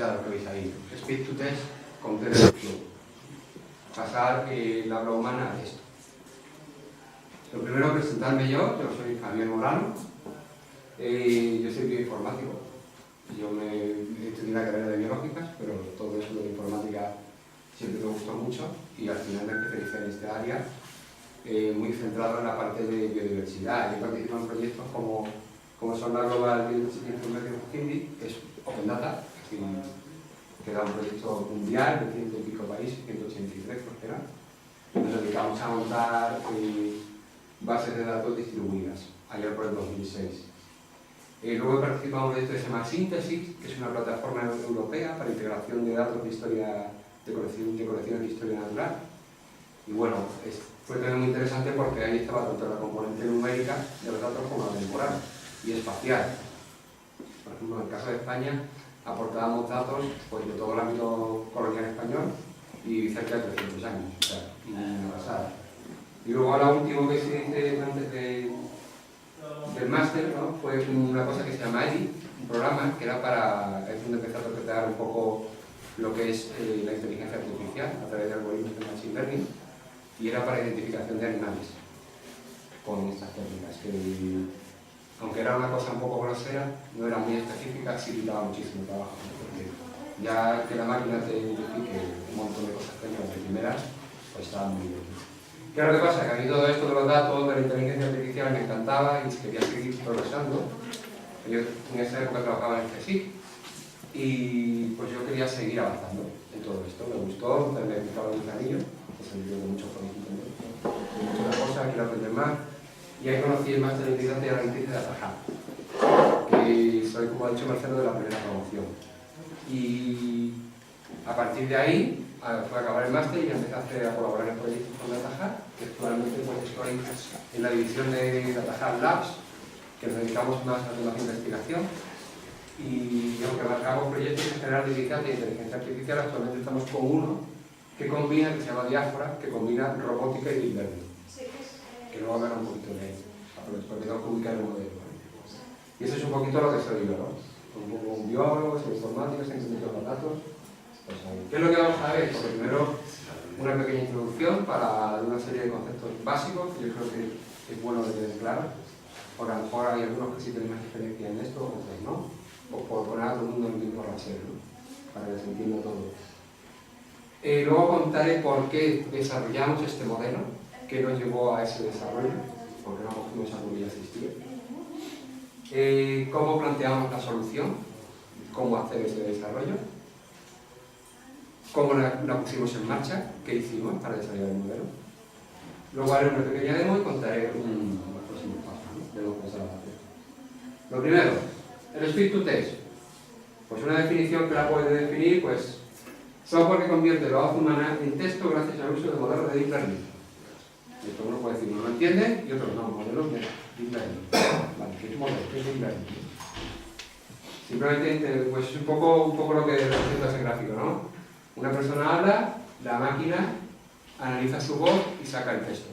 ya lo que veis ahí, Speech to Text con TensorFlow. Pasar el habla humana a esto. Lo primero, presentarme yo soy Javier Morano, yo soy bioinformático. Yo estudié la carrera de biológicas, pero todo eso de la informática siempre me gustó mucho y al final me especialicé en este área, muy centrado en la parte de biodiversidad. Yo participo en proyectos como son la Global Biodiversity Information Community, que es Open Data, que era un proyecto mundial de 100 y pico países, 183 creo que era. Nos dedicamos a montar bases de datos distribuidas, allá por el 2006. Luego he participado en un proyecto que se llama Síntesis, que es una plataforma europea para integración de datos de historia, de colecciones de historia natural. Y bueno, fue también muy interesante porque ahí estaba tanto la componente numérica de los datos como la temporal y espacial. Por ejemplo, en el caso de España, aportábamos datos pues, de todo el ámbito colonial español y cerca de 300 años, o sea, una pasada. Y luego ahora último que se dice antes del máster, ¿no? Fue una cosa que se llama EDI, un programa que era para empezar a interpretar un poco lo que es la inteligencia artificial a través de algoritmos de machine learning, y era para identificación de animales con estas técnicas, que aunque era una cosa un poco grosera, no era muy específica, sí quitaba muchísimo trabajo, ¿no? Porque ya que la máquina te identifique un montón de cosas técnicas de primeras, pues estaba muy bien. ¿Qué es lo que pasa? Que a mí todo esto de los datos, de la inteligencia artificial me encantaba y quería seguir progresando. Yo en esa época trabajaba en CSIC y pues yo quería seguir avanzando en todo esto. Me gustó, me picaba el gusanillo, he salido de muchos conocimientos, de muchas cosas, quiero aprender más. Y ahí conocí el máster de inteligencia analítica de Data Hub, que soy, como ha dicho Marcelo, de la primera promoción. Y a partir de ahí fue a acabar el máster y empecé a colaborar en proyectos con Data Hub, que actualmente pues, estoy en la división de Data Hub Labs, que nos dedicamos más a temas de investigación. Y aunque abarcamos proyectos en general dedicados a inteligencia artificial, actualmente estamos con uno que combina, que se llama Diáspora, que combina robótica y deep learning. Que luego hablará un poquito de ello, porque tengo que ubicar el modelo. Y eso es un poquito lo que soy yo, ¿no? Un biólogo, soy informático, soy ingeniero de los datos. Pues, ¿qué es lo que vamos a ver? Porque primero una pequeña introducción para una serie de conceptos básicos que yo creo que es bueno de tener claro, porque a lo mejor hay algunos que sí tienen más experiencia en esto, otros no, o por poner a todo el mundo en el mismo rasero, ¿no? Para que se entienda todo. Luego contaré por qué desarrollamos este modelo, qué nos llevó a ese desarrollo, porque no cogimos algo que ya existía. Cómo planteamos la solución, cómo hacer ese desarrollo, cómo la pusimos en marcha, qué hicimos para desarrollar el modelo. Luego haré una pequeña demo y contaré los próximos pasos, ¿no? De lo que se va a hacer. Lo primero, el Speech to Text. Pues una definición que la puede definir, pues, software que convierte la voz humana en texto gracias al uso de modelos de Deep Learning. Esto uno puede decir, uno lo entiende y otro no, modelos de Deep Learning. Vale, ¿qué es modelo? ¿Qué es Deep Learning? Simplemente, pues es un poco lo que representa ese gráfico, ¿no? Una persona habla, la máquina analiza su voz y saca el texto.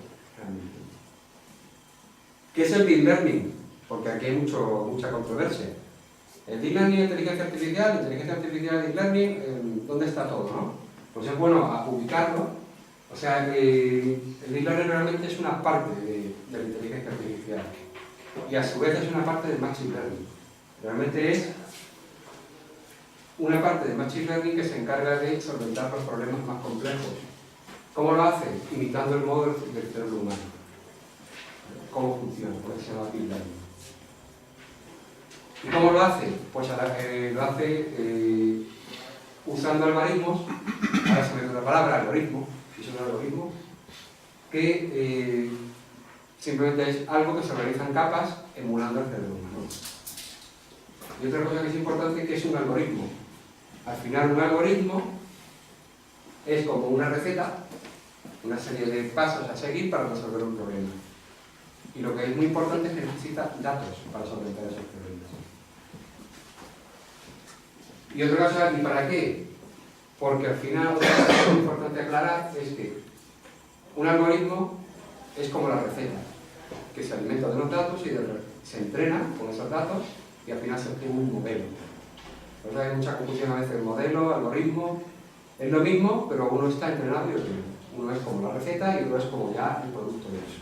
¿Qué es el Deep Learning? Porque aquí hay mucha controversia. El Deep Learning, inteligencia artificial, Deep Learning, ¿dónde está todo, no? Pues es bueno ubicarlo. O sea, el Deep Learning realmente es una parte de la inteligencia artificial y a su vez es una parte del Machine Learning. Realmente es una parte del Machine Learning que se encarga de solventar los problemas más complejos. ¿Cómo lo hace? Imitando el modo del cerebro humano. ¿Cómo funciona? Por eso se llama Deep Learning. ¿Y cómo lo hace? Pues lo hace usando algoritmos, ahora se me da la palabra, algoritmo, es un algoritmo que simplemente es algo que se organiza en capas emulando el cerebro humano. Y otra cosa que es importante, que es un algoritmo. Al final un algoritmo es como una receta, una serie de pasos a seguir para resolver un problema. Y lo que es muy importante es que necesita datos para solventar esos problemas. Y otra cosa, ¿y para qué? Porque al final, otra cosa muy importante aclarar es que un algoritmo es como la receta, que se alimenta de unos datos y se entrena con esos datos y al final se obtiene un modelo. Por eso hay mucha confusión a veces, modelo, algoritmo, es lo mismo, pero uno está entrenado y otro no. Uno es como la receta y otro es como ya el producto de eso.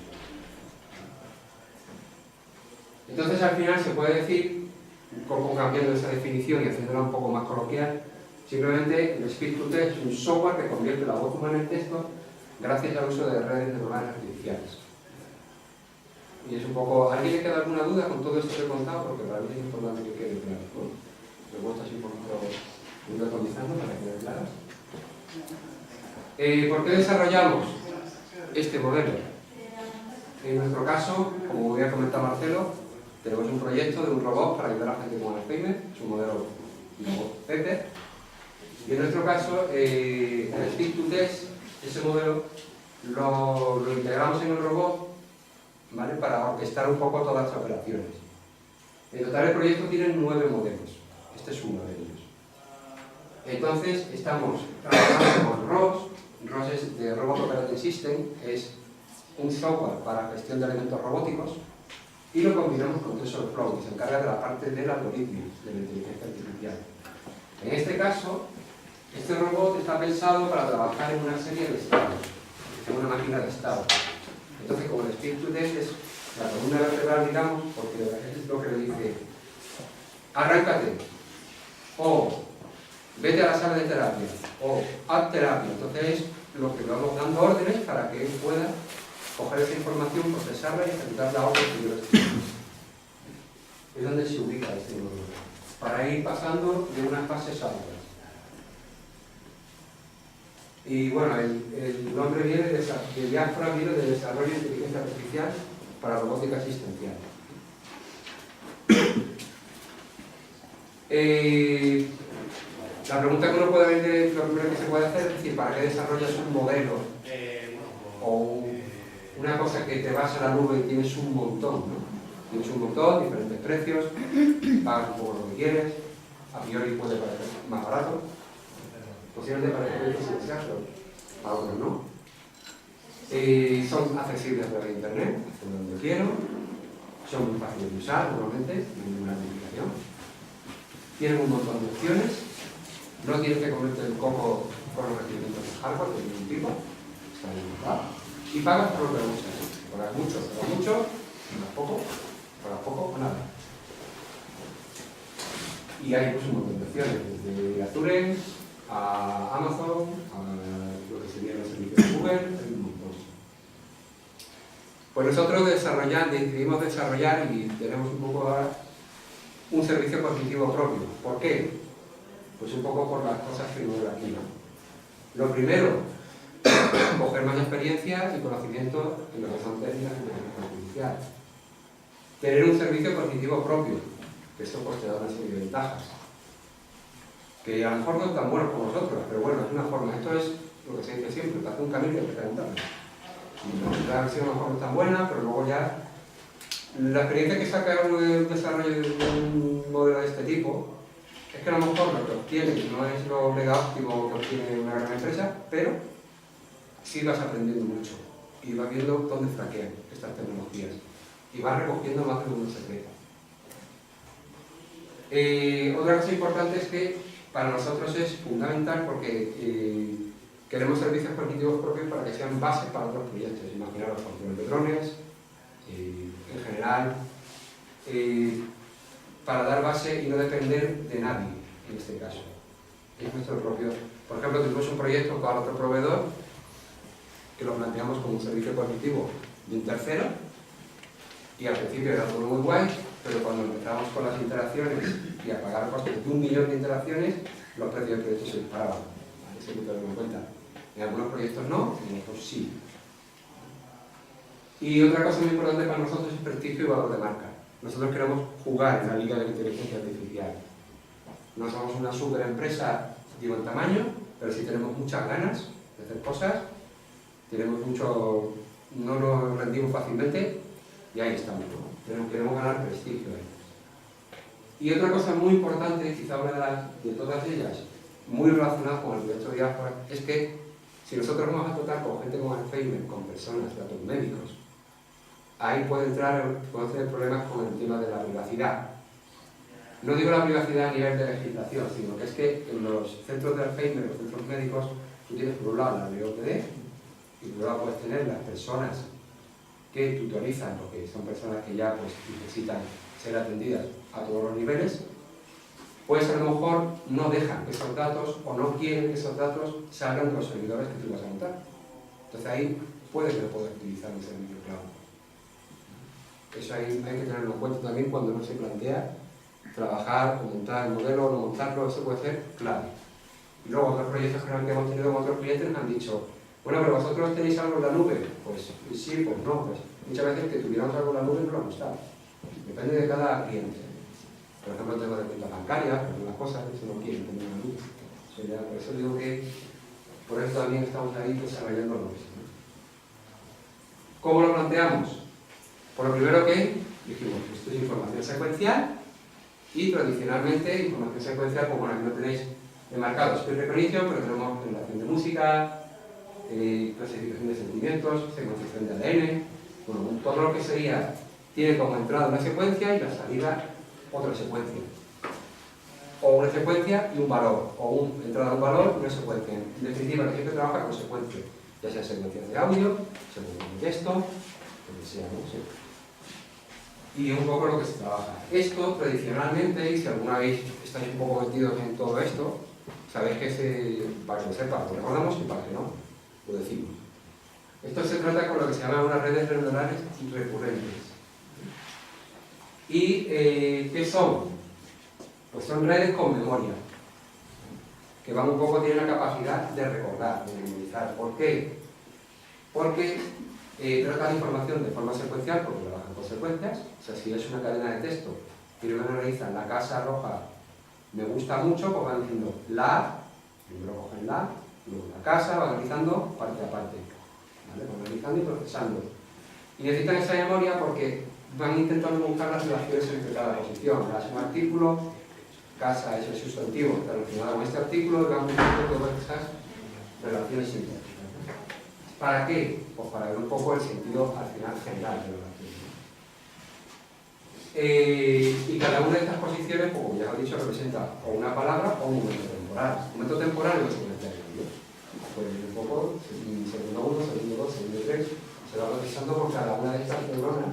Entonces al final se puede decir, un poco cambiando esa definición y haciéndola un poco más coloquial, simplemente el speech-to-text es un software que convierte la voz humana en texto gracias al uso de redes neuronales artificiales. Y es un poco... ¿Alguien le queda alguna duda con todo esto que he contado? Porque para mí es importante que quede claro. ¿No? Me gusta así un poquito ir atomizando para que quede claro. ¿Por qué desarrollamos este modelo? En nuestro caso, como voy a comentar Marcelo, tenemos un proyecto de un robot para ayudar a la gente con Alzheimer, es un modelo Tether. Y en nuestro caso, el speech-to-text, ese modelo, lo integramos en el robot, ¿vale?, para orquestar un poco todas las operaciones. En total el proyecto tiene 9 modelos, este es uno de ellos. Entonces estamos trabajando con ROS. ROS es de Robot Operating System, es un software para gestión de elementos robóticos, y lo combinamos con TensorFlow, que se encarga de la parte del algoritmo de la inteligencia artificial. En este caso, este robot está pensado para trabajar en una serie de estados, en una máquina de estados. Entonces, como el speech-to-text es la columna vertebral, digamos, porque es lo que le dice: arráncate, o vete a la sala de terapia, o haz terapia. Entonces es lo que le vamos dando órdenes para que él pueda coger esa información, procesarla y ejecutarla a otro que yo lo estoy haciendo. Es donde se ubica este módulo, para ir pasando de unas fases a otras. Y bueno, el nombre viene de Diáfora, viene de Desarrollo de Inteligencia Artificial para Robótica Asistencial. La pregunta que uno puede ver, lo primero que se puede hacer es decir, ¿para qué desarrollas un modelo? O una cosa que te vas a la nube y tienes un montón, ¿no? Tienes un montón, diferentes precios, pagas un poco lo que quieres, a priori puede parecer más barato, posiblemente para el sí pero para otros no. Son accesibles desde internet, hacia donde quiero, son muy fáciles de usar, normalmente, no hay ninguna complicación. Tienen un montón de opciones, no tienes que comerte el coco con los requerimientos de hardware de ningún tipo, está bien montado, y pagas por lo que usas. Pagas mucho, pagas poco o nada. Y hay pues, un montón de opciones, desde Azure a Amazon, a lo que serían los servicios de Google, hay un montón. Pues nosotros decidimos desarrollar y tenemos un poco ahora un servicio cognitivo propio. ¿Por qué? Pues un poco por las cosas que vemos aquí, ¿no? Lo primero, coger más experiencia y conocimiento en lo que son técnicas de inteligencia artificial. Tener un servicio cognitivo propio, que esto pues te da una serie de ventajas. Que a lo mejor no es tan bueno como nosotros, pero bueno, es una forma. Esto es lo que se dice siempre, te hace un camino y hay que preguntarlo. La versión a lo mejor no es tan buena, pero luego ya la experiencia que saca el desarrollo de un modelo de este tipo es que a lo mejor lo que obtienes no es lo mega óptimo que obtiene una gran empresa, pero sí vas aprendiendo mucho y vas viendo dónde fraquean estas tecnologías y vas recogiendo más de un secreto. Otra cosa importante es que para nosotros es fundamental porque queremos servicios cognitivos propios para que sean bases para otros proyectos. Imaginaros funciones de drones, en general, para dar base y no depender de nadie, en este caso. Es nuestro propio... Por ejemplo, tuvimos un proyecto con otro proveedor que lo planteamos como un servicio cognitivo de un tercero y al principio era todo muy guay, pero cuando empezamos con las interacciones y a pagar costes de 1 millón de interacciones, los precios del proyecto se disparaban. Eso hay que tenerlo en cuenta. En algunos proyectos no, en otros sí. Y otra cosa muy importante para nosotros es prestigio y valor de marca. Nosotros queremos jugar en la liga de la inteligencia artificial. No somos una super empresa, digo, en tamaño, pero sí tenemos muchas ganas de hacer cosas, tenemos mucho, no nos rendimos fácilmente y ahí estamos, ¿no? Queremos ganar prestigio. Y otra cosa muy importante, quizá una de todas ellas, muy relacionada con el proyecto de Diáfora, es que si nosotros vamos a tratar con gente con Alzheimer, con personas, datos médicos, ahí puede tener problemas con el tema de la privacidad. No digo la privacidad a nivel de legislación, sino que es que en los centros de Alzheimer, los centros médicos, tú tienes por un lado la BOPD y por otro lado puedes tener las personas que tutorizan, porque son personas que ya pues, necesitan ser atendidas a todos los niveles, pues a lo mejor no dejan que esos datos o no quieren que esos datos salgan de los servidores que tú vas a montar. Entonces ahí puede que no puedas utilizar un servicio cloud. Eso hay que tenerlo en cuenta también cuando uno se plantea trabajar o montar el modelo o no montarlo, eso puede ser clave. Y luego otros proyectos que hemos tenido con otros clientes nos han dicho, bueno, pero vosotros tenéis algo en la nube. Pues sí, pues no. Pues muchas veces que tuviéramos algo en la nube no nos gustaba. Depende de cada cliente. Por ejemplo, tengo de cuenta bancaria, pero algunas cosas eso no quieren tener una nube. Por eso digo que por eso también estamos ahí desarrollando nubes. ¿Cómo lo planteamos? Por lo primero que dijimos, esto es información secuencial y tradicionalmente información secuencial, como aquí no tenéis enmarcado speech recognition, pero tenemos relación de música, clasificación de sentimientos, secuenciación de ADN, bueno, todo lo que sería, tiene como entrada una secuencia y la salida otra secuencia. O una secuencia y un valor, o entrada un valor y una secuencia. En definitiva, la gente trabaja con secuencias, ya sea secuencias de audio, secuencias de texto, lo que sea, ¿no? Sí. Y un poco lo que se trabaja. Esto, tradicionalmente, y si alguna vez estáis un poco metidos en todo esto, sabéis que para que lo sepa, lo recordamos y para que no, lo decimos. Esto se trata con lo que se llaman unas redes neuronales recurrentes. ¿Y qué son? Pues son redes con memoria, que van un poco, tienen la capacidad de recordar, de memorizar. ¿Por qué? Porque tratan información de forma secuencial, porque trabajan con secuencias. O sea, si es una cadena de texto, primero analizan la casa roja, me gusta mucho, pues van diciendo la, primero cogen la, luego la casa, van analizando parte a parte. ¿Vale? Van analizando y procesando. Y necesitan esa memoria porque van intentando buscar las relaciones entre cada posición. La es un artículo, casa es el sustantivo relacionado con este artículo, y van buscando todas esas relaciones internas. ¿Para qué? Pues para ver un poco el sentido al final general de la relación. Y cada una de estas posiciones, pues, como ya os he dicho, representa o una palabra o un momento temporal. Un momento temporal es lo que pues un poco, segundo 1, segundo 2, segundo 3, se va procesando por cada una de estas neuronas.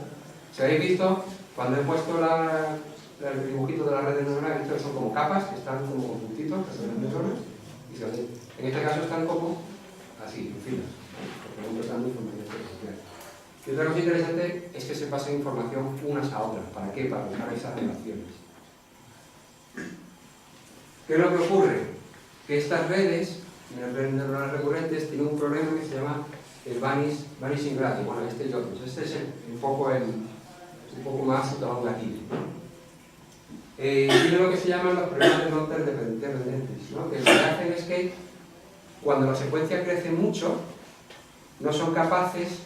Si habéis visto, cuando he puesto el dibujito de la red neuronal, he visto que son como capas, que están como puntitos, que son las neuronas, y en este caso están como así, en filas, porque van tratando información secuencial. Y otra cosa interesante es que se pasen información unas a otras. ¿Para qué? Para buscar esas relaciones. ¿Qué es lo que ocurre? Que estas redes neuronales recurrentes tienen un problema que se llama el vanishing gradient. Bueno, este y otros. Este es un poco más negativo. Tiene lo que se llaman los problemas de no dependientes, ¿no? Que lo que hacen es que cuando la secuencia crece mucho, no son capaces,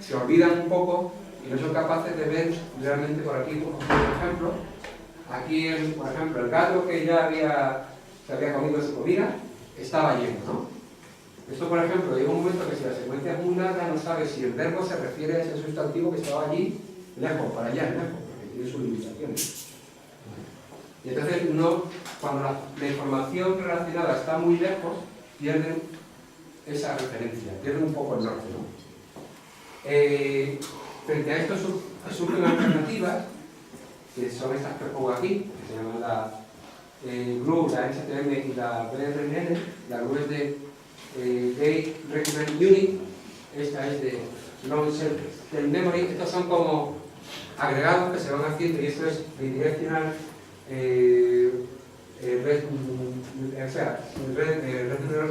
se olvidan un poco y no son capaces de ver realmente por aquí, por ejemplo, aquí, por ejemplo, el gato que ya se había comido su comida, estaba lleno, ¿no? Esto, por ejemplo, llega un momento que si la secuencia es muy larga, no sabe si el verbo se refiere a ese sustantivo que estaba allí, lejos, para allá, lejos, porque tiene sus limitaciones. Y entonces, cuando la información relacionada está muy lejos, pierden esa referencia, pierden un poco el norte, ¿no? Frente a esto surgen alternativas, que son estas que os pongo aquí, que se llaman la GRU, la HTM y la BRNN. La GRU es de Gate Recurrent Unit, esta es de Long Shell Memory. Estos son como agregados que se van haciendo, y esto es bidireccional, red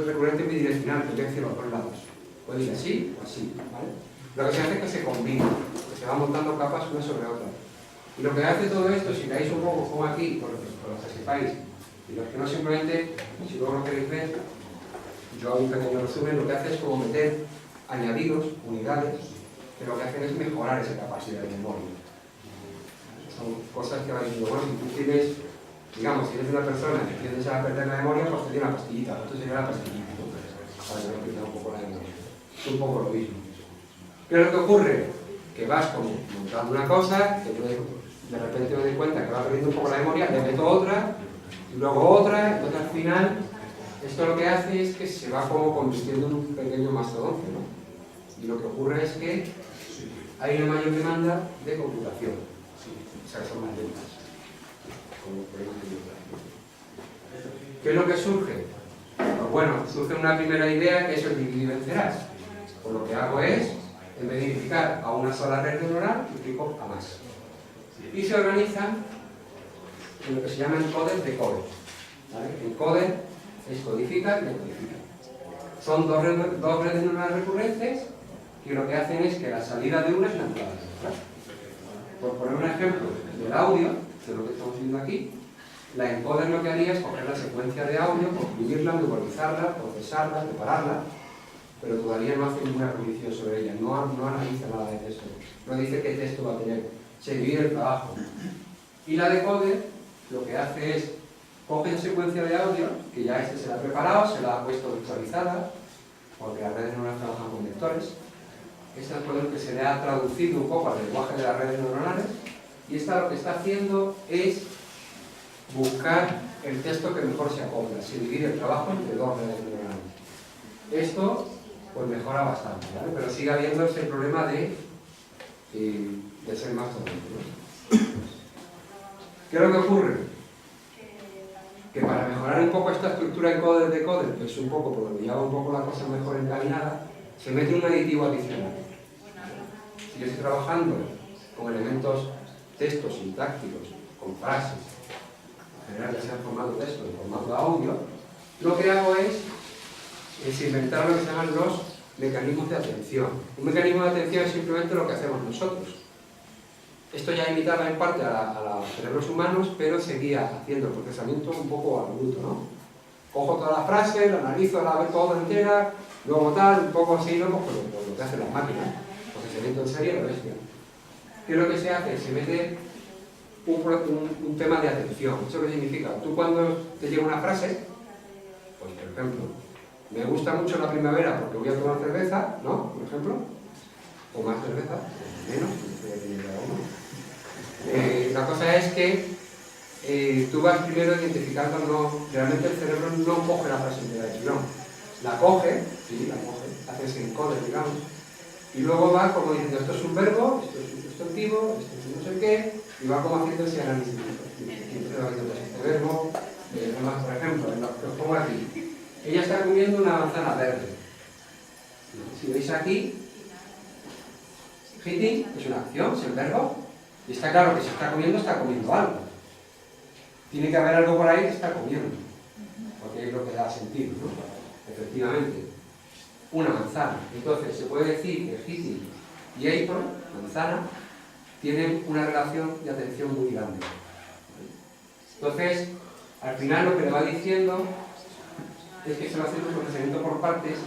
recurrente bidireccional, que quiere decir los dos lados. Puede ir así o así, ¿vale? Lo que se hace es que se combina, que se van montando capas una sobre otra. Y lo que hace todo esto, si veis un poco como aquí, por los que sepáis, y los que no, simplemente, si luego lo queréis ver, yo hago un pequeño resumen, lo que hace es como meter añadidos, unidades, que lo que hacen es mejorar esa capacidad de memoria. Son cosas que van diciendo, bueno, si tú tienes, digamos, si eres una persona que tiendes a perder la memoria, pues te tiene una pastillita, esto sería la pastillita, ¿no? Para que no pierda un poco la memoria. Es un poco lo mismo. ¿Qué es lo que ocurre? Que vas como montando una cosa, que puedes de repente me doy cuenta que va perdiendo un poco la memoria, le meto otra, y luego otra, entonces al final esto lo que hace es que se va como convirtiendo en un pequeño mastodonte, ¿no? Y lo que ocurre es que hay una mayor demanda de computación, o sea, son más lentas. ¿Qué es lo que surge? Pues bueno, surge una primera idea que es el dividir y vencerás. Pues lo que hago es, en vez de identificar a una sola red neuronal, multiplico a más. Y se organizan en lo que se llama encoder decoder. ¿Vale? Encoder es codificar y decodificar. Son dos redes neuronales recurrentes que lo que hacen es que la salida de una es la entrada de otra. Por poner un ejemplo del audio, de lo que estamos viendo aquí, la encoder lo que haría es coger la secuencia de audio, comprimirla, memorizarla, procesarla, prepararla, pero todavía no hace ninguna predicción sobre ella, no analiza nada de texto, no dice qué texto va a tener, se divide el trabajo. Y la decoder lo que hace es coge la secuencia de audio, que ya se la ha preparado, se la ha puesto vectorizada, porque las redes neuronales trabajan con vectores. Esta es lo que se le ha traducido un poco al lenguaje de las redes neuronales, y esta lo que está haciendo es buscar el texto que mejor se acopla, se divide el trabajo entre dos redes neuronales. Esto pues mejora bastante, ¿vale? Pero sigue habiendo ese problema de ser más tonto, ¿no? ¿Qué es lo que ocurre? Que para mejorar un poco esta estructura encoder-decoder, que es un poco por donde lleva un poco la cosa mejor encaminada, se mete un aditivo adicional. Si yo estoy trabajando con elementos textos sintácticos, con frases, en general ya sea en formato texto o en formato audio, lo que hago es inventar lo que se llaman los mecanismos de atención. Un mecanismo de atención es simplemente lo que hacemos nosotros. Esto ya imitaba en parte a los cerebros humanos, pero seguía haciendo el procesamiento un poco al bruto, ¿no? Cojo toda la frase, la analizo, la veo toda entera, luego tal, un poco así, luego pues, lo que hacen las máquinas, procesamiento en serie, lo bestia. ¿Qué es lo que se hace? Se mete un tema de atención. ¿Eso qué significa? Tú cuando te llega una frase, pues por ejemplo, me gusta mucho la primavera porque voy a tomar cerveza, ¿no? Por ejemplo, o más cerveza, o menos, la cosa es que tú vas primero identificando, realmente el cerebro no coge la frase entera, no, la coge, sí, la coge, hace ese encoder, digamos, y luego va como diciendo, esto es un verbo, esto es un sustantivo, esto es un no sé qué, y va como haciendo ese análisis. Este verbo, además, por ejemplo, lo pongo aquí, ella está comiendo una manzana verde. Si veis aquí, eating es una acción, es el verbo, y está claro que si está comiendo algo. Tiene que haber algo por ahí que está comiendo, porque es lo que da sentido, ¿no? Efectivamente, una manzana. Entonces, se puede decir que eating y apple, manzana, tienen una relación de atención muy grande. Entonces, al final lo que le va diciendo es que se va haciendo un procesamiento por partes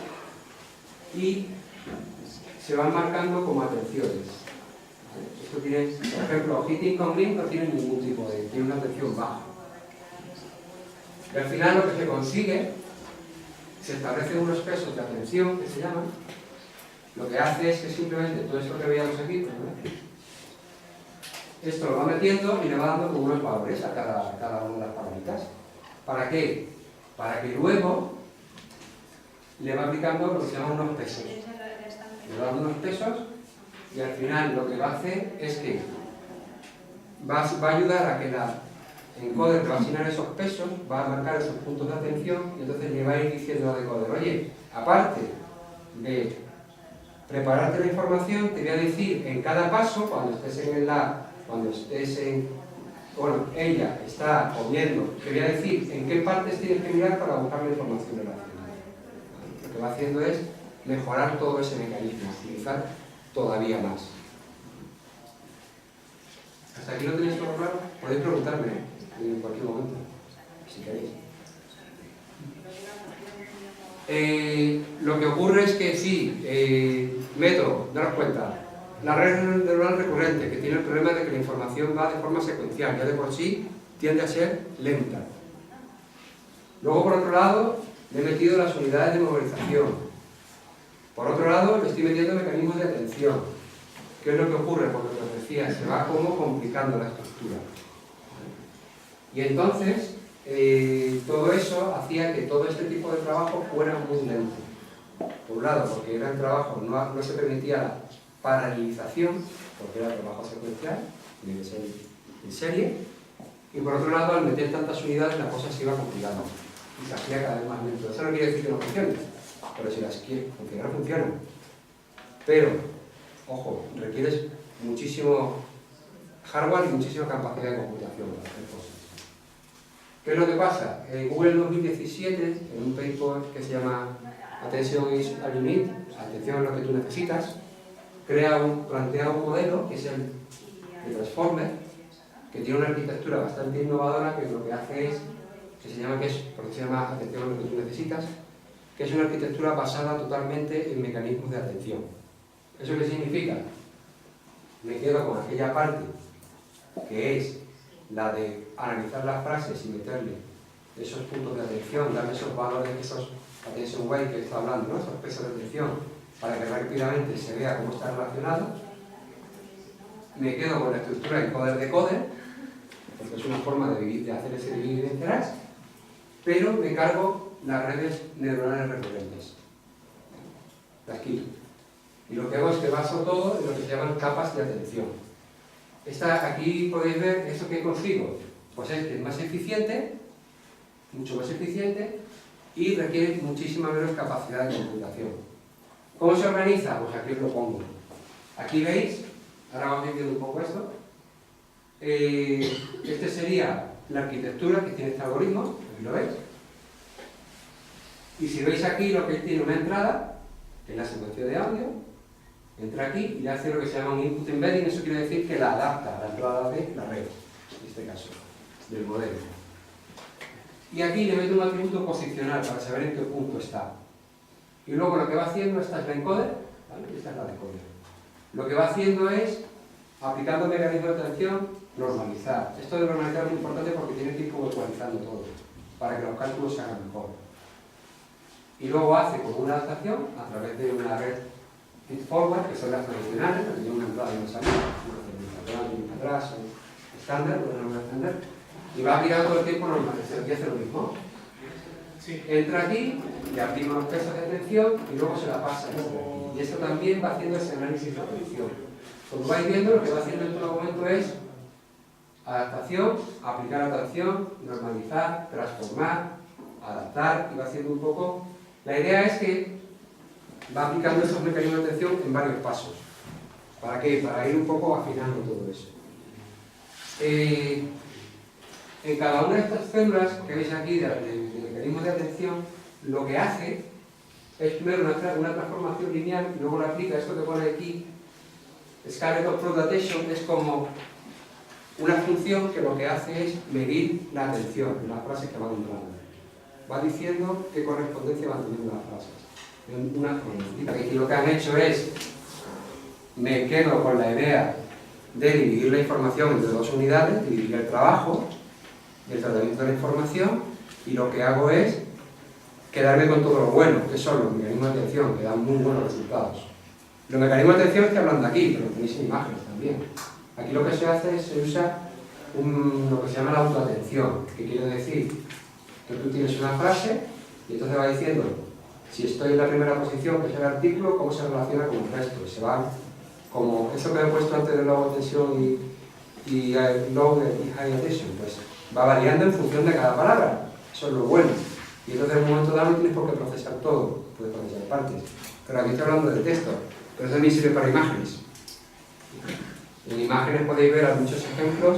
y se van marcando como atenciones. Esto tiene, por ejemplo, hitting con link no tiene ningún tipo de, tiene una atención baja. Y al final lo que se consigue, se establecen unos pesos de atención que se llaman, lo que hace es que simplemente todo esto que veíamos aquí, ¿no? Esto lo va metiendo y le va dando como unos valores a cada una de las palabritas. ¿Para qué? Para que luego le va aplicando lo que se llaman unos pesos. Le va dando unos pesos y al final lo que va a hacer es que va a ayudar a que la encoder que va a asignar esos pesos, va a marcar esos puntos de atención y entonces le va a ir diciendo a la decoder, oye, aparte de prepararte la información, te voy a decir en cada paso, cuando estés bueno, ella está comiendo, te voy a decir en qué partes tienes que mirar para buscar la información relacionada. Lo que va haciendo es mejorar todo ese mecanismo, utilizar todavía más. ¿Hasta aquí lo tenéis todo claro? Podéis preguntarme en cualquier momento, si queréis. Lo que ocurre es que sí, método, daros cuenta, la red neuronal recurrente, que tiene el problema de que la información va de forma secuencial, ya de por sí tiende a ser lenta. Luego, por otro lado, le he metido las unidades de memorización. Por otro lado, le estoy metiendo mecanismos de atención. ¿qué es lo que ocurre? Por lo que os decía, se va como complicando la estructura. Y entonces, todo eso hacía que todo este tipo de trabajo fuera muy lento. Por un lado, porque era el trabajo, no se permitía la paralelización, porque era trabajo secuencial, tiene que ser en serie, y por otro lado, al meter tantas unidades, la cosa se iba complicando y se hacía cada vez más lento. Eso no quiere decir que no funcione, pero si las quiere funcionar, funcionan. Pero, ojo, requieres muchísimo hardware y muchísima capacidad de computación para hacer cosas. ¿Qué es lo que pasa? Google en 2017, en un paper que se llama Attention is all you need, atención es lo que tú necesitas, plantea un modelo que es el de Transformer, que tiene una arquitectura bastante innovadora, que lo que hace es, porque se llama atención a lo que tú necesitas, que es una arquitectura basada totalmente en mecanismos de atención. ¿Eso qué significa? Me quedo con aquella parte que es la de analizar las frases y meterle esos puntos de atención, darle esos valores, esos attention weight que está hablando, ¿no? Esos pesos de atención, para que rápidamente se vea cómo está relacionado. Me quedo con la estructura encoder-decoder, porque es una forma de hacer ese dividir y vencerás, pero me cargo las redes neuronales recurrentes. Las quito. Y lo que hago es que baso todo en lo que se llaman capas de atención. Aquí podéis ver eso que consigo. Pues es más eficiente, mucho más eficiente, y requiere muchísima menos capacidad de computación. ¿Cómo se organiza? Pues aquí os lo pongo. Aquí veis, ahora vamos a ir viendo un poco esto. Este sería la arquitectura que tiene este algoritmo, aquí lo veis. Y si veis aquí, lo que tiene una entrada, que es la secuencia de audio, entra aquí y le hace lo que se llama un input embedding. Eso quiere decir que la adapta a la entrada de la red, en este caso, del modelo. Y aquí le meto un atributo posicional para saber en qué punto está. Y luego lo que va haciendo, esta es la encoder, ¿vale? Esta es la decoder. Lo que va haciendo es, aplicando mecanismos de atención, normalizar. Esto de normalizar es muy importante porque tiene que ir como actualizando todo, para que los cálculos se hagan mejor. Y luego hace como una adaptación a través de una red feed-forward, que son las tradicionales, que tienen una entrada y una salida, una atrás, un estándar, una estándar, y va aplicando todo el tiempo normalización y hace lo mismo. Entra aquí, le aplica los pesos de atención y luego se la pasa. Y esto también va haciendo ese análisis de atención. Como vais viendo, lo que va haciendo en todo momento es adaptación, aplicar atención, normalizar, transformar, adaptar, y va haciendo un poco. La idea es que va aplicando esos mecanismos de atención en varios pasos. ¿Para qué? Para ir un poco afinando todo eso. En cada una de estas células que veis aquí de mecanismos de atención, lo que hace es primero una transformación lineal y luego la aplica. Esto que pone aquí, Scalar of Product Attention, es como una función que lo que hace es medir la atención de las frases que van entrando. Va diciendo qué correspondencia van teniendo las frases. Y lo que han hecho es, me quedo con la idea de dividir la información entre dos unidades, dividir el trabajo y el tratamiento de la información, y lo que hago es quedarme con todo lo bueno, que son los mecanismos de atención, que dan muy buenos resultados. Los mecanismos de atención estoy hablando aquí, pero tenéis en imágenes también. Aquí lo que se hace es, se usa lo que se llama la autoatención, que quiere decir que tú tienes una frase y entonces va diciendo, si estoy en la primera posición, que es el artículo, cómo se relaciona con el resto. Y se va, como eso que he puesto antes de low attention y low y high attention, pues va variando en función de cada palabra. Eso es lo bueno. Y entonces en un momento dado no tienes por qué procesar todo, puedes procesar partes. Pero aquí estoy hablando de texto, pero eso también sirve para imágenes. En imágenes podéis ver muchos ejemplos,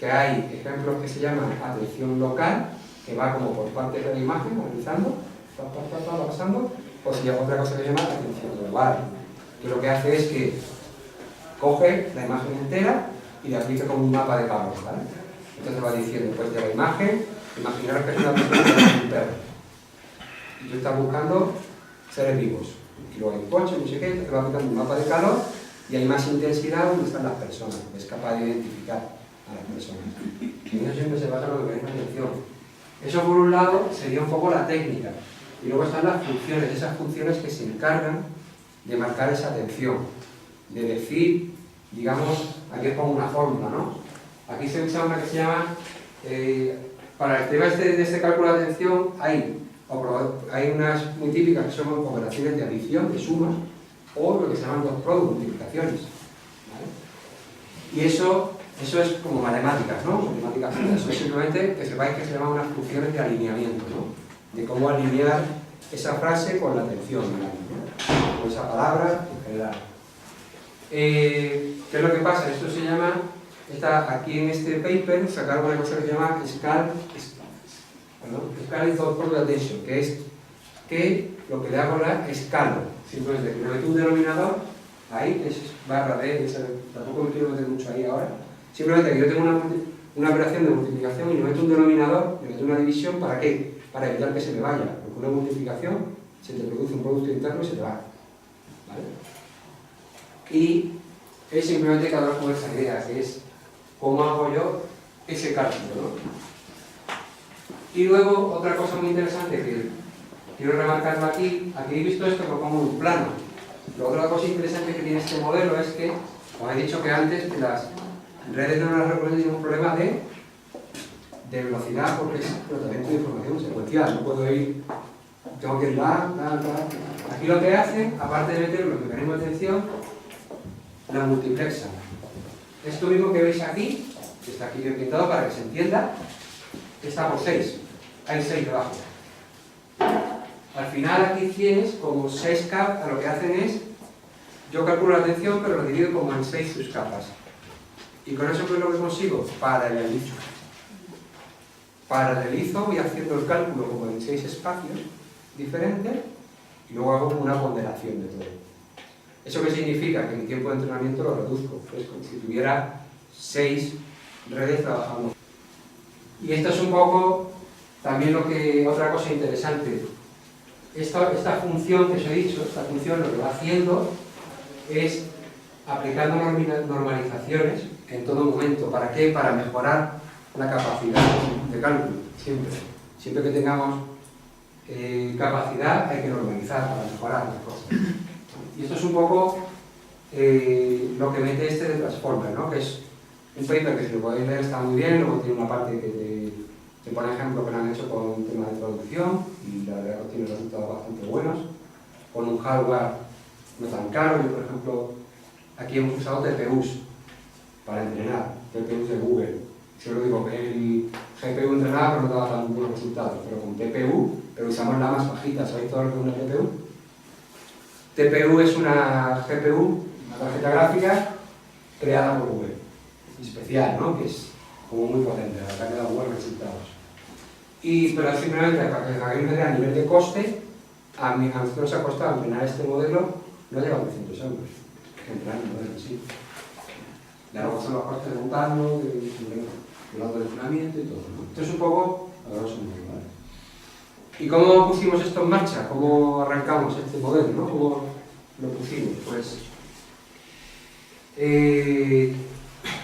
que hay ejemplos que se llaman atención local, que va como por partes de la imagen, analizando, va pasando, o si hay otra cosa que se llama atención global, que lo que hace es que coge la imagen entera y la aplica como un mapa de calor, ¿vale? Entonces va diciendo, pues de la imagen, imaginaros que es una persona con un perro, y tú estás buscando seres vivos, y luego hay un coche, no sé qué, te va aplicando un mapa de calor, y hay más intensidad donde están las personas, es capaz de identificar a las personas. Y eso siempre se basa en lo que es la atención. Eso por un lado sería un poco la técnica, y luego están las funciones, esas funciones que se encargan de marcar esa atención, de decir digamos, aquí os pongo una fórmula, ¿no? Aquí se usa una que se llama, para el tema de este cálculo de atención, hay unas muy típicas que son operaciones de adición, de sumas, o lo que se llaman dot product, multiplicaciones, ¿vale? Y eso es como matemáticas, ¿no? Matemáticas, eso es simplemente que sepáis que se llaman unas funciones de alineamiento, ¿no? De cómo alinear esa frase con la atención, ¿no? Con esa palabra en general. ¿Qué es lo que pasa? Esto se llama, aquí en este paper sacaron una cosa que se llama Scaling Dot Product Attention, que es que lo que le hago la escalo, simplemente que me meto un denominador, ahí es barra d, tampoco me quiero meter mucho ahí ahora, simplemente que yo tengo una operación de multiplicación y le meto un denominador, le meto una división, ¿para qué? Para evitar que se me vaya, porque una multiplicación se te produce un producto interno y se te va, ¿vale? Y es simplemente que hablar con esa idea, que es cómo hago yo ese cálculo, ¿no? Y luego, otra cosa muy interesante que quiero remarcarlo aquí he visto esto, lo pongo en un plano. La otra cosa interesante que tiene este modelo es que, como he dicho que antes, que las redes neuronales recurrentes tienen un problema de velocidad porque es tratamiento de información secuencial. No puedo ir, tengo que ir tal. Aquí lo que hacen, aparte de meter los mecanismos de atención, la multiplexan. Esto mismo que veis aquí, que está aquí bien pintado para que se entienda, está por 6. Hay 6 debajo. Al final aquí tienes como 6 capas, lo que hacen es, yo calculo la atención, pero lo divido como en 6 subcapas. Y con eso, ¿qué es lo que consigo? Paralelizo. Paralelizo, voy haciendo el cálculo como en 6 espacios diferentes, y luego hago una ponderación de todo. ¿Eso qué significa? Que mi tiempo de entrenamiento lo reduzco. Es como si tuviera 6 redes trabajando. Y esto es un poco también otra cosa interesante. Esta función que os he dicho, esta función lo que va haciendo es aplicando normalizaciones en todo momento. ¿Para qué? Para mejorar la capacidad de cálculo, siempre. Siempre que tengamos capacidad hay que normalizar para mejorar las cosas. Y esto es un poco lo que mete este de Transformer, ¿no? Que es un paper que si lo podéis leer está muy bien, luego tiene una parte que te pone ejemplos que lo han hecho con un tema de traducción y la verdad que tiene resultados bastante buenos, con un hardware no tan caro. Yo, por ejemplo, aquí hemos usado TPUs para entrenar, TPUs de Google. Yo lo digo que el GPU entrenaba pero no daba tan buenos resultados, pero con TPU, pero usamos la más bajita. ¿Sabéis todo lo que es una TPU? TPU es una GPU, una tarjeta gráfica creada por Google, especial, ¿no? Que es como muy potente, la verdad que da buenos resultados. Pero simplemente para que hagáis una idea a nivel de coste, a nosotros nos ha costado entrenar este modelo, no llega a 300 euros, entrenar el modelo en sí. Luego son los costes de montarlo, del almacenamiento y todo, ¿no? Esto es un poco a grosso modo, ¿vale? ¿Y cómo pusimos esto en marcha? ¿Cómo arrancamos este modelo, ¿no? ¿Cómo lo pusimos? Pues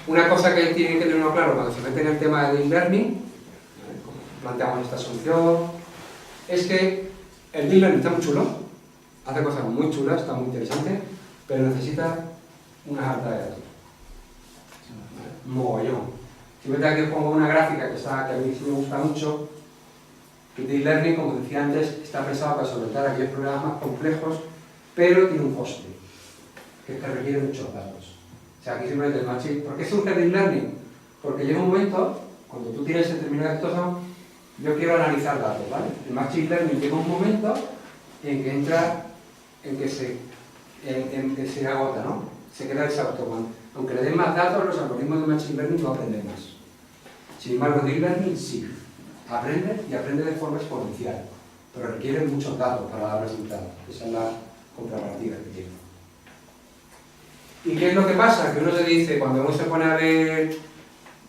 una cosa que tienen que tener claro cuando se meten en el tema de deep learning, planteamos esta solución, es que el deep learning está muy chulo, hace cosas muy chulas, está muy interesante, pero necesita una alta de datos. Mogollón. Simplemente aquí os pongo una gráfica que a mí sí me gusta mucho. El deep learning, como decía antes, está pensado para solventar aquellos problemas más complejos, pero tiene un coste, que es que requiere muchos datos. O sea, aquí simplemente el machine. ¿Por qué surge el deep learning? Porque llega un momento, cuando tú tienes determinadas cosas, yo quiero analizar datos, ¿vale? El machine learning llega un momento en que entra, en que se agota, ¿no? Se queda exhausto. Aunque le den más datos, los algoritmos de machine learning no aprenden más. Sin embargo, deep learning sí. Aprende y aprende de forma exponencial, pero requiere muchos datos para dar resultados. Esa es la contrapartida que tiene. ¿Y qué es lo que pasa? Que uno se dice, cuando uno se pone a ver,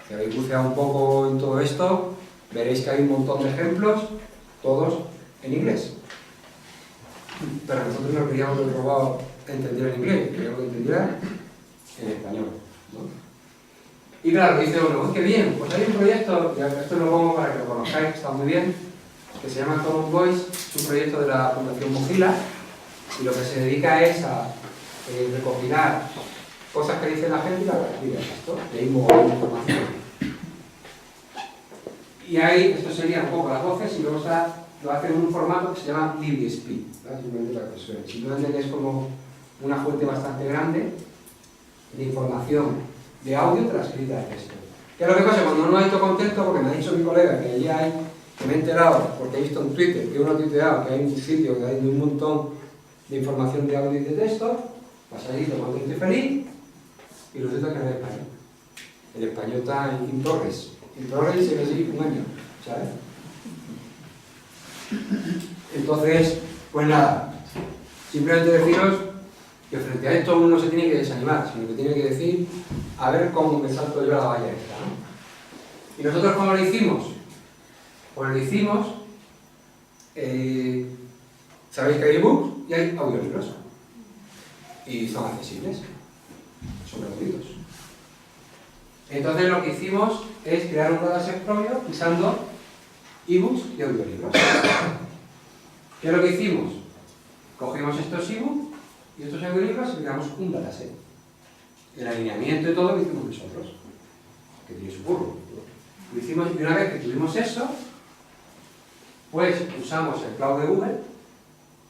si habéis buceado un poco en todo esto, veréis que hay un montón de ejemplos, todos en inglés. Pero nosotros no queríamos que el robot entendiera en inglés, queríamos que entendiera en español, ¿no? Y claro, dice uno, ¡qué bien! Pues hay un proyecto, y esto lo pongo para que lo conozcáis, está muy bien, que se llama Common Voice, es un proyecto de la Fundación Mozilla, y lo que se dedica es a recopilar cosas que dice la gente y las transcribe al texto. Y hay un montón de información. Y ahí, esto sería un poco las voces, y luego lo hace en un formato que se llama LibreSpeak, ¿vale? Simplemente para que suene. Simplemente es como una fuente bastante grande de información de audio transcrita al texto. ¿Qué es lo que pasa? Cuando no hay todo contento, porque me ha dicho mi colega que allí hay, que me he enterado, porque he visto en Twitter, que uno ha tuiteado que hay un sitio que hay un montón de información de audio y de texto, vas allí, te contento y feliz, y resulta que no es español. El español está en Torres. En Torres se ve así un año, ¿sabes? Entonces, pues nada, simplemente deciros que frente a esto uno no se tiene que desanimar, sino que tiene que decir, a ver cómo me salto yo a la valla esta, ¿no? ¿Y nosotros cómo lo hicimos? Pues lo hicimos, sabéis que hay ebooks y hay audiolibros, y son accesibles, son gratuitos. Entonces lo que hicimos es crear un dataset propio usando ebooks y audiolibros. ¿Qué es lo que hicimos? Cogimos estos ebooks y estos audiolibros y creamos un dataset. El alineamiento y todo lo hicimos nosotros, que tiene su curro. Lo hicimos, y una vez que tuvimos eso, pues usamos el cloud de Google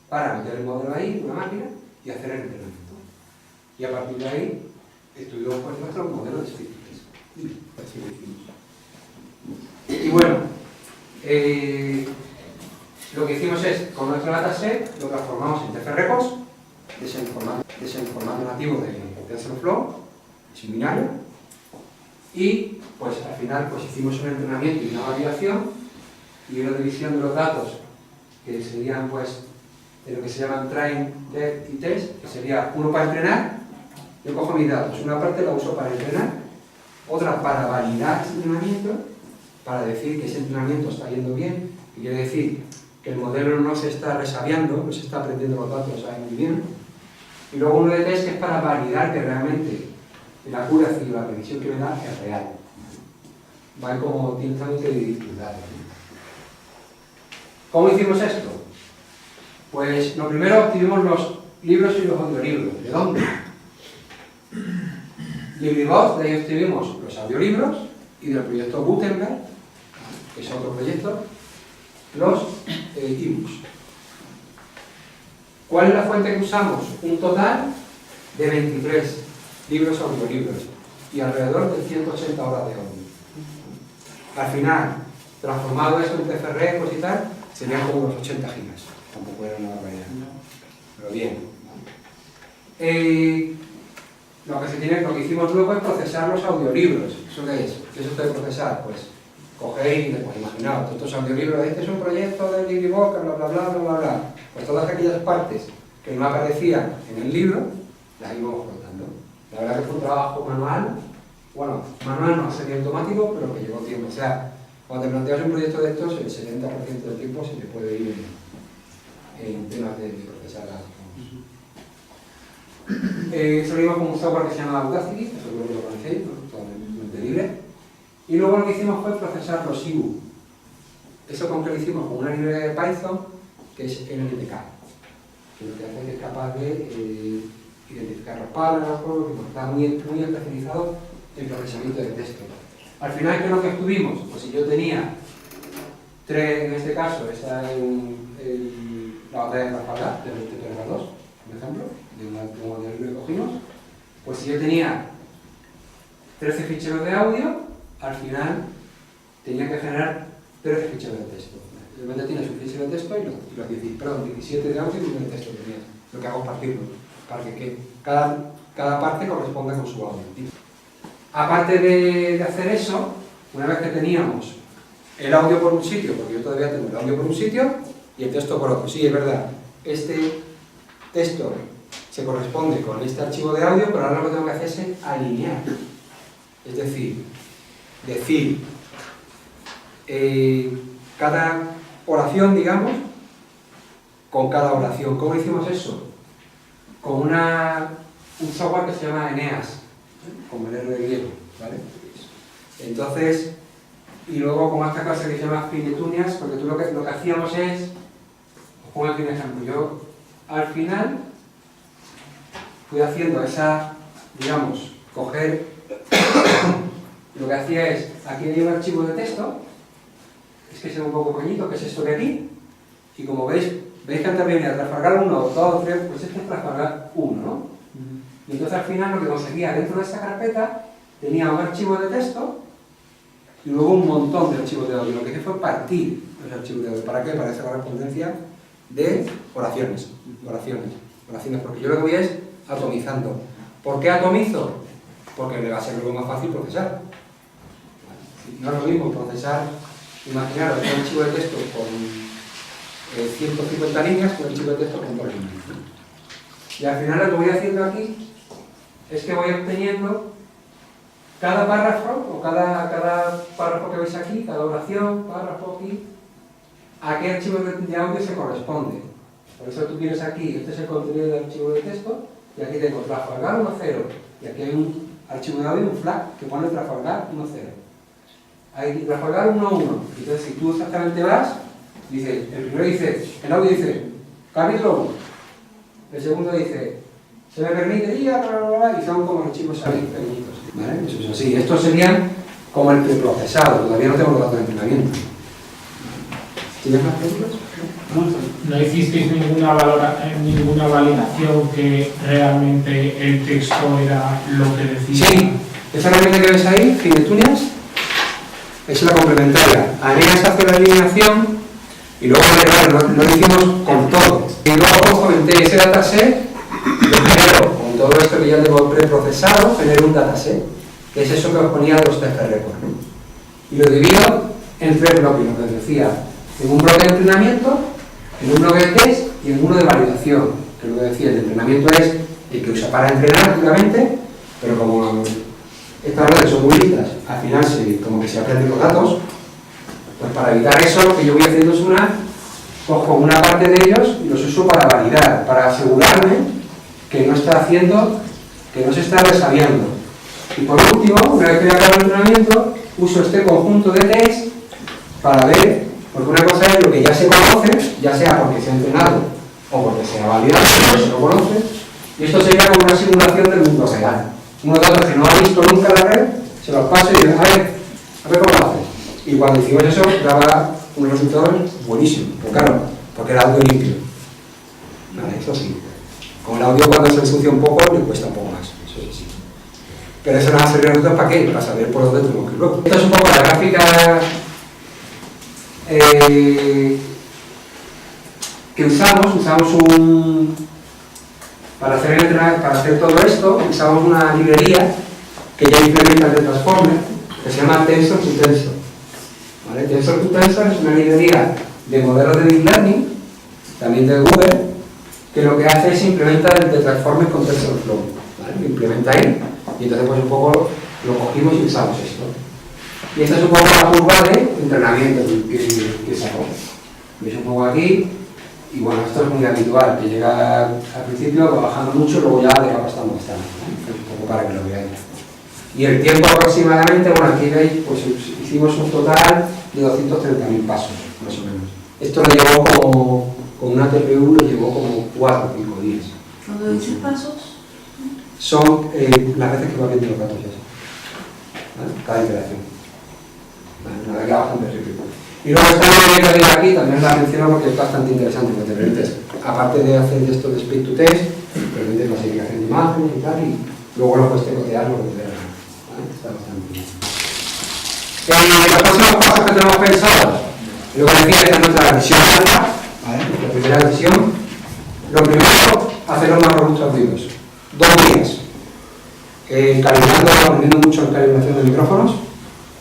para meter el modelo ahí, en una máquina, y hacer el entrenamiento. Y a partir de ahí, estuvimos pues nuestro modelo de statistics. Así lo hicimos. Y bueno, lo que hicimos es, con nuestro dataset, lo transformamos en TF-Records, que es el formato nativo de TensorFlow, es un binario, y pues al final pues hicimos un entrenamiento y una validación, y una división de los datos, que serían pues de lo que se llaman train, depth y test, que sería uno para entrenar. Yo cojo mis datos, una parte la uso para entrenar, otra para validar ese entrenamiento, para decir que ese entrenamiento está yendo bien, que quiere decir que el modelo no se está resabiando, no se está aprendiendo los datos ahí muy bien, y luego uno de test que es para validar que realmente la accuracy y la previsión que me da es real. Va como tiene también que dificultades. ¿Cómo hicimos esto? Pues lo primero obtuvimos los libros y los audiolibros. ¿De dónde? LibriVox, de ahí obtuvimos los audiolibros, y del proyecto Gutenberg, que es otro proyecto, los ebooks. ¿Cuál es la fuente que usamos? Un total de 23 libros audiolibros y alrededor de 180 horas de audio. Al final, transformado eso en TF-Records y tal, serían como unos 80 gigas. Tampoco era una barbaridad. Pero bien. Lo que hicimos luego es procesar los audiolibros. ¿Eso qué es? ¿Qué es esto de procesar? Pues cogéis, pues imaginaos, todos estos audiolibros, este es un proyecto de LibriVox, bla bla bla bla bla bla. Pues todas aquellas partes que no aparecían en el libro, las íbamos contando. La verdad que fue un trabajo manual, bueno, manual no, sería automático, pero que llevó tiempo. O sea, cuando te planteas un proyecto de estos, el 70% del tiempo se te puede ir en temas de procesar las cosas. Eso lo hicimos con un software que se llama Audacity, eso es lo que lo conocéis, totalmente libre. Y luego lo que hicimos fue procesar los ebooks. Eso con que lo hicimos con una librería de Python, que es NLTK, que lo que hace es que es capaz de identificar los párrafos, que está muy especializado en procesamiento de texto. Al final, ¿qué es lo que obtuvimos? Pues si yo tenía tres, en este caso, esa es la batalla de Trafalgar, del 23-2, por ejemplo, de un modelo que cogimos, pues si yo tenía 13 ficheros de audio, al final tenía que generar 13 ficheros de texto. De repente tienes un fichero de texto y los 17 de audio y uno de texto que tienes. Lo que hago es partirlo, para que cada parte corresponda con su audio. Aparte de hacer eso, una vez que teníamos el audio por un sitio, porque yo todavía tengo el audio por un sitio y el texto por otro. Sí, es verdad, este texto se corresponde con este archivo de audio, pero ahora lo que tengo que hacer es alinear. Es decir, cada oración, digamos, con cada oración. ¿Cómo hicimos eso? Con un software que se llama Eneas, como el R de griego, ¿vale? Entonces, y luego con esta cosa que se llama Finetunias, porque tú lo que hacíamos es, os pongo aquí un ejemplo, yo al final fui haciendo esa digamos, coger, lo que hacía es, aquí hay un archivo de texto, es que es un poco coñito, que es esto de aquí, y como veis que antes venía a trasfargar 1, 2, 3, pues este es trasfargar 1, ¿no? Y entonces al final lo que conseguía dentro de esta carpeta tenía un archivo de texto y luego un montón de archivos de audio. Lo que hice fue partir los archivos de audio. ¿Para qué? Para hacer correspondencia de oraciones, porque yo lo que voy es atomizando. ¿Por qué atomizo? Porque le va a ser luego más fácil procesar. No es lo mismo procesar, imaginaros un archivo de texto con 150 líneas que un archivo de texto con 2 líneas. Y al final lo que voy haciendo aquí es que voy obteniendo cada párrafo, o cada párrafo que veis aquí, cada oración, párrafo aquí, a qué archivo de audio se corresponde. Por eso tú tienes aquí, este es el contenido del archivo de texto, y aquí tengo trasfargar 1.0, y aquí hay un archivo de audio, un flag, que pone trasfargar 1.0. Hay trasfargar 1.1. Entonces, si tú exactamente vas, dice, el primero dice, el audio dice, capítulo 1. El segundo dice, se me permite ir, y son como archivos ahí pequeñitos. ¿Vale? Eso es así. Estos serían como el preprocesado, todavía no tengo los datos de entrenamiento. ¿Tienes más preguntas? ¿No hicisteis ninguna validación que realmente el texto era lo que decía? Sí, esa herramienta que ves ahí, FineTunes, es la complementaria. Aneas hace la eliminación y luego no lo hicimos con todo. Y luego comenté ese dataset, lo genero con todo esto que ya tengo preprocesado, genero un dataset, que es eso que os ponía de los TF Record, ¿no? Y lo divido en 3 bloques, lo que os decía, en un bloque de entrenamiento, en un bloque de test y en uno de validación, que lo que decía, el de entrenamiento es el que usa para entrenar activamente, pero como estas redes son muy listas, al final como que se aprenden los datos, pues para evitar eso lo que yo voy haciendo es cojo una parte de ellos y los uso para validar, para asegurarme que no está haciendo, que no se está resabiando. Y por último, una vez que ya acabo el entrenamiento, uso este conjunto de test para ver, porque una cosa es lo que ya se conoce, ya sea porque se ha entrenado o porque se ha validado, porque se lo conoce, y esto sería como una simulación del mundo real. Unos datos que no ha visto nunca la red, se los paso y digo, a ver cómo lo haces. Y cuando hicimos eso, daba unos resultados buenísimos, pero claro, porque era audio limpio. Vale, eso sí. Con el audio cuando se ensucia un poco, le cuesta un poco más, eso sí. Pero eso nos va a servir a nosotros ¿para qué? Para saber por dónde tenemos que ir luego. Esta es un poco la gráfica que usamos para hacer todo esto, usamos una librería que ya implementa el Transformer, que se llama Tensor2Tensor. ¿Vale? Tensor2Tensor es una librería de modelos de Deep Learning, también de Google, que lo que hace es implementar el Transformer con TensorFlow. ¿Vale? Lo implementa ahí, y entonces pues un poco lo cogimos y usamos esto. Y esta es un poco la curva de entrenamiento que sacó. Veis un poco aquí, y bueno, esto es muy habitual, que llega al principio va bajando mucho, luego ya deja bastante bastante, ¿no? Un poco para que lo veáis. Y el tiempo aproximadamente, bueno, aquí veis, pues hicimos un total de 230.000 pasos, más o menos. Esto lo llevó con una TPU, lo llevó como 4 o 5 días. ¿Cuando dices pasos? Son las veces que va viendo los datos ya. ¿Vale? Cada iteración. Vale, nada, que bastante rápido. Y luego esta librería de aquí también la menciono porque es bastante interesante, porque te permites, aparte de hacer esto de speed to test, permites la clasificación de imágenes y tal, y luego lo puedes tecotear lo que te dé. ¿Vale? Está bastante bien. Los próximos pasos que tenemos pensados, lo que decía es nuestra visión alta, ¿vale? La primera visión. Lo primero, hacer los más robustos ruidos. 2 días. Calibrando, aprendiendo mucho en calibración de micrófonos,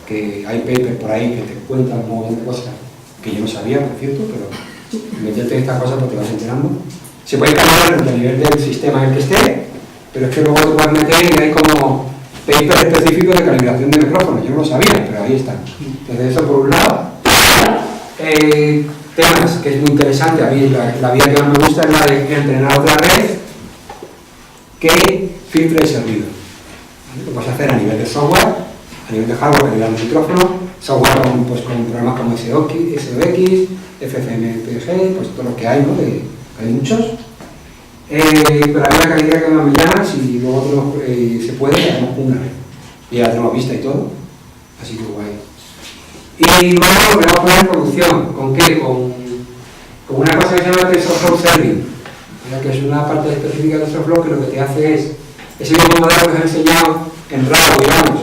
que hay papers por ahí que te cuentan un montón de cosas que yo no sabía, por cierto, pero meterte en estas cosas porque te vas enterando. Se puede calibrar a nivel del sistema en el que esté, pero es que luego te puedes meter y hay como papers específicos de calibración de micrófonos. Yo no lo sabía, pero ahí están. Entonces eso por un lado. Temas que es muy interesante, a mí la vía que más me gusta es la de entrenar otra red que filtre ese ruido. ¿Vale? Lo puedes hacer a nivel de software, a nivel de hardware, a nivel de micrófono, software con programas como SVX, FFmpeg, pues todo lo que hay, ¿no? Hay muchos. Pero hay una calidad que más me llama, si luego se puede, hacemos una red. Y ya tenemos vista y todo, así que guay. Y luego lo que vamos a poner en producción, ¿con qué? Con una cosa que se llama TensorFlow Serving, que es una parte específica de TensorFlow que lo que te hace es, ese mismo modelo que os he enseñado en RAW, digamos,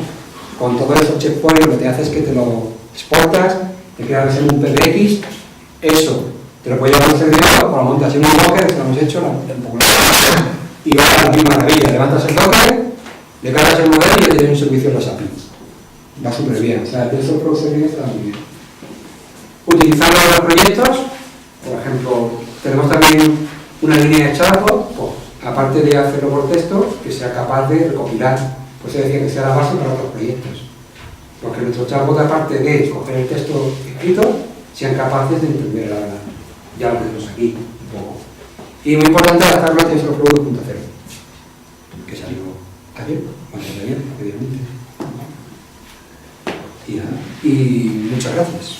con todos esos checkpoints, lo que te hace es que te lo exportas, te creas en un PBX, eso te lo puedes llevar al servidor, o lo montas en un Docker, que lo hemos hecho, y va a la misma maravilla, levantas el Docker, le cargas el modelo y ya tienes un servicio en las APIs. Va súper bien, o sea, el TensorFlow Serving está muy bien. Utilizarlo en los proyectos, por ejemplo, tenemos también una línea de chatbot, pues, aparte de hacerlo por texto, que sea capaz de recopilar, pues se decía que sea la base para otros proyectos. Porque nuestro chatbot, aparte de coger el texto escrito, sean capaces de entender ya lo que tenemos aquí, un poco. Y muy importante adaptarlo a TensorFlow 2.0, que salió ayer, bastante bien, obviamente. Y muchas gracias.